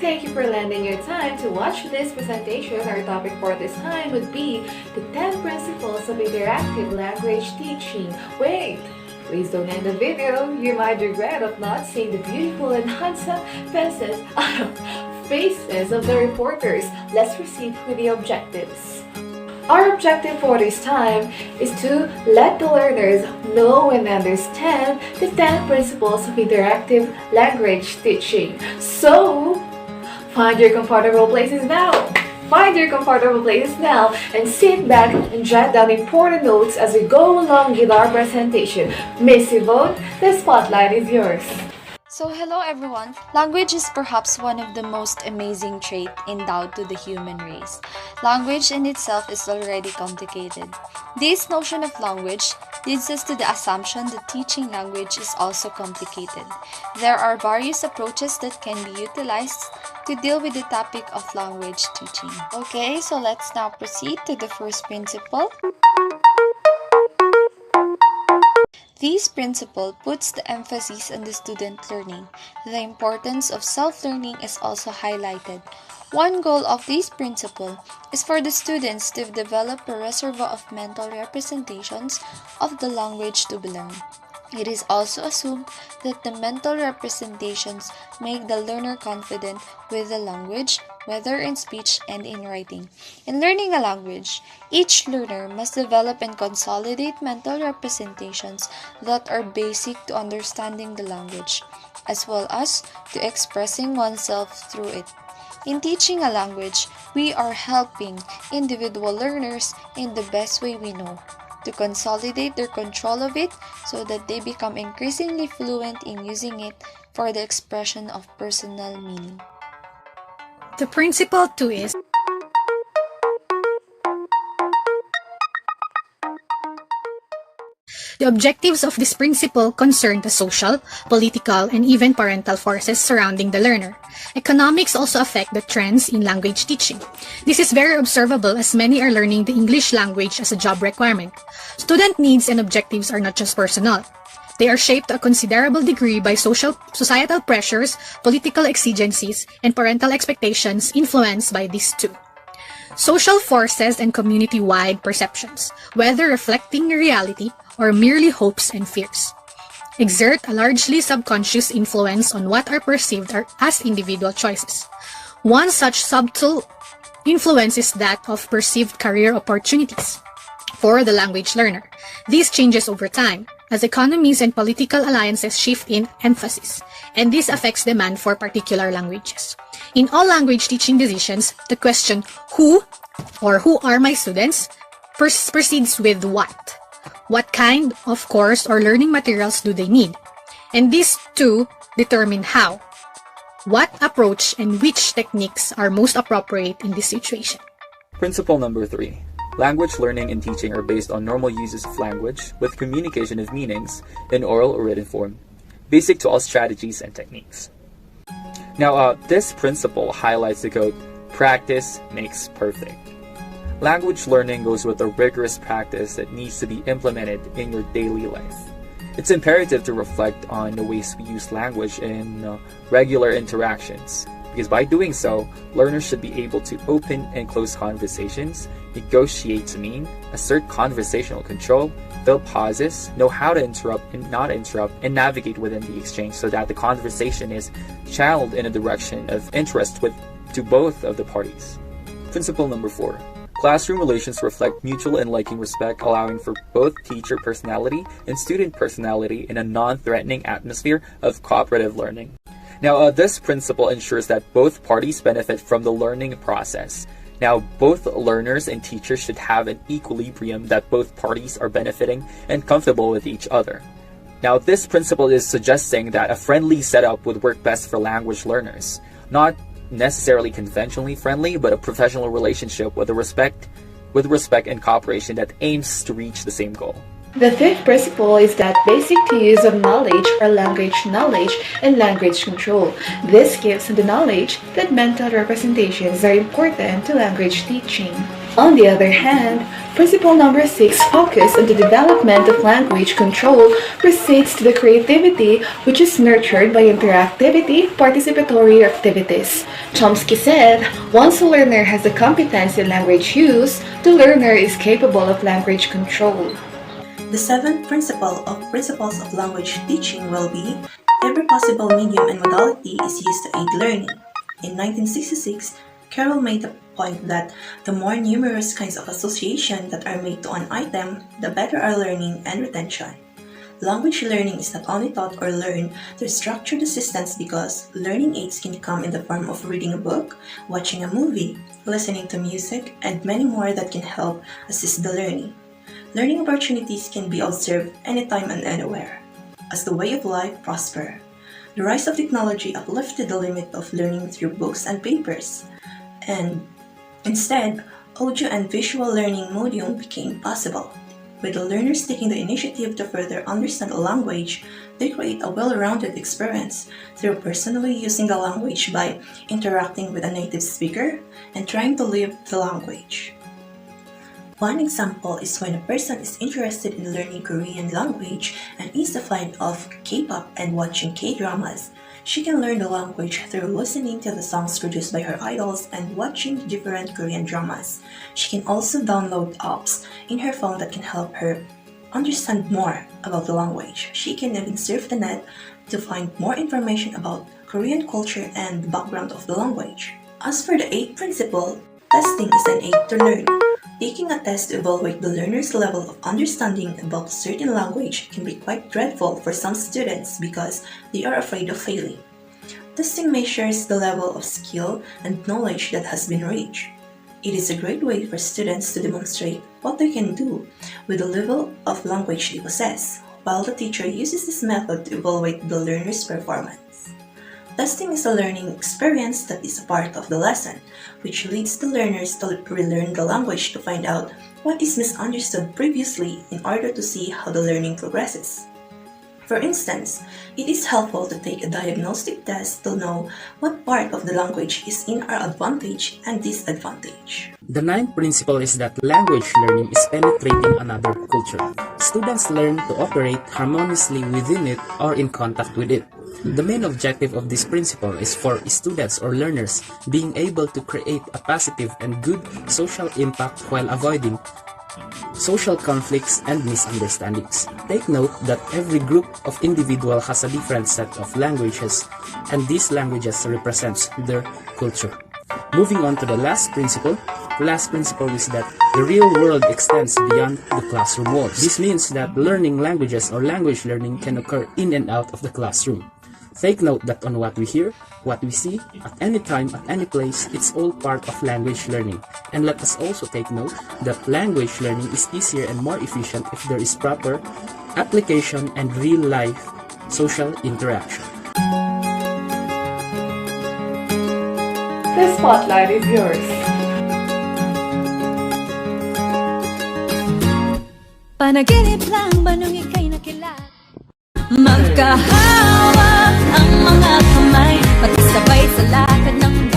thank you for lending your time to watch this presentation. Our topic for this time would be the 10 principles of interactive language teaching. Wait! Please don't end the video. You might regret of not seeing the beautiful and handsome faces of the reporters. Let's proceed with the objectives. Our objective for this time is to let the learners know and understand the 10 principles of interactive language teaching. So, find your comfortable places now. Find your comfortable places now and sit back and jot down important notes as we go along with our presentation. Miss Yvonne, the spotlight is yours. So hello everyone. Language is perhaps one of the most amazing traits endowed to the human race. Language in itself is already complicated. This notion of language leads us to the assumption that teaching language is also complicated. There are various approaches that can be utilized to deal with the topic of language teaching. Okay, so let's now proceed to the first principle. This principle puts the emphasis on the student learning. The importance of self-learning is also highlighted. One goal of this principle is for the students to develop a reservoir of mental representations of the language to be learned. It is also assumed that the mental representations make the learner confident with the language, whether in speech and in writing. In learning a language, each learner must develop and consolidate mental representations that are basic to understanding the language, as well as to expressing oneself through it. In teaching a language, we are helping individual learners in the best way we know, to consolidate their control of it so that they become increasingly fluent in using it for the expression of personal meaning. The principle 2 is the objectives of this principle concern the social, political, and even parental forces surrounding the learner. Economics also affect the trends in language teaching. This is very observable as many are learning the English language as a job requirement. Student needs and objectives are not just personal. They are shaped to a considerable degree by societal pressures, political exigencies, and parental expectations influenced by these two. Social forces and community-wide perceptions, whether reflecting reality or merely hopes and fears, exert a largely subconscious influence on what are perceived as individual choices. One such subtle influence is that of perceived career opportunities for the language learner. This changes over time as economies and political alliances shift in emphasis, and this affects demand for particular languages. In all language teaching decisions, the question who are my students proceeds with what. What kind of course or learning materials do they need? And these two determine how, what approach, and which techniques are most appropriate in this situation. Principle number 3. Language learning and teaching are based on normal uses of language with communication of meanings in oral or written form, basic to all strategies and techniques. Now, this principle highlights the quote, "Practice makes perfect." Language learning goes with a rigorous practice that needs to be implemented in your daily life. It's imperative to reflect on the ways we use language in regular interactions, because by doing so, learners should be able to open and close conversations, negotiate to mean, assert conversational control, fill pauses, know how to interrupt and not interrupt, and navigate within the exchange so that the conversation is channeled in a direction of interest to both of the parties. Principle number 4. Classroom relations reflect mutual and liking respect, allowing for both teacher personality and student personality in a non-threatening atmosphere of cooperative learning. Now, this principle ensures that both parties benefit from the learning process. Now, both learners and teachers should have an equilibrium that both parties are benefiting and comfortable with each other. Now, this principle is suggesting that a friendly setup would work best for language learners. Not necessarily conventionally friendly, but a professional relationship with respect and cooperation that aims to reach the same goal. The fifth principle is that basic to use of knowledge are language knowledge and language control. This gives the knowledge that mental representations are important to language teaching. On the other hand, Principle number 6, focus on the development of language control, proceeds to the creativity, which is nurtured by interactivity, participatory activities. Chomsky said, once a learner has a competence in language use, the learner is capable of language control. The seventh principle of principles of language teaching will be every possible medium and modality is used to aid learning. In 1966, Carroll made the point that the more numerous kinds of association that are made to an item, the better our learning and retention. Language learning is not only taught or learned through structured assistance because learning aids can come in the form of reading a book, watching a movie, listening to music, and many more that can help assist the learning. Learning opportunities can be observed anytime and anywhere. As the way of life prosper, the rise of technology uplifted the limit of learning through books and papers, and instead, audio and visual learning medium became possible. With the learners taking the initiative to further understand a language, they create a well-rounded experience through personally using the language by interacting with a native speaker and trying to live the language. One example is when a person is interested in learning Korean language and is a fan of K-pop and watching K-dramas. She can learn the language through listening to the songs produced by her idols and watching different Korean dramas. She can also download apps in her phone that can help her understand more about the language. She can even surf the net to find more information about Korean culture and the background of the language. As for the eighth principle, testing is an aid to learning. Taking a test to evaluate the learner's level of understanding about a certain language can be quite dreadful for some students because they are afraid of failing. Testing measures the level of skill and knowledge that has been reached. It is a great way for students to demonstrate what they can do with the level of language they possess, while the teacher uses this method to evaluate the learner's performance. Testing is a learning experience that is a part of the lesson, which leads the learners to relearn the language to find out what is misunderstood previously in order to see how the learning progresses. For instance, it is helpful to take a diagnostic test to know what part of the language is in our advantage and disadvantage. The ninth principle is that language learning is penetrating another culture. Students learn to operate harmoniously within it or in contact with it. The main objective of this principle is for students or learners being able to create a positive and good social impact while avoiding social conflicts and misunderstandings. Take note that every group of individual has a different set of languages, and these languages represents their culture. Moving on to the last principle. The last principle is that the real world extends beyond the classroom walls. This means that learning languages or language learning can occur in and out of the classroom. Take note that on what we hear, what we see, at any time, at any place, it's all part of language learning. And let us also take note that language learning is easier and more efficient if there is proper application and real-life social interaction. The spotlight is yours. Panaginip lang ba nung ika'y nakilala? Magkahawak ang mga kamay, pati sabay sa lakad ng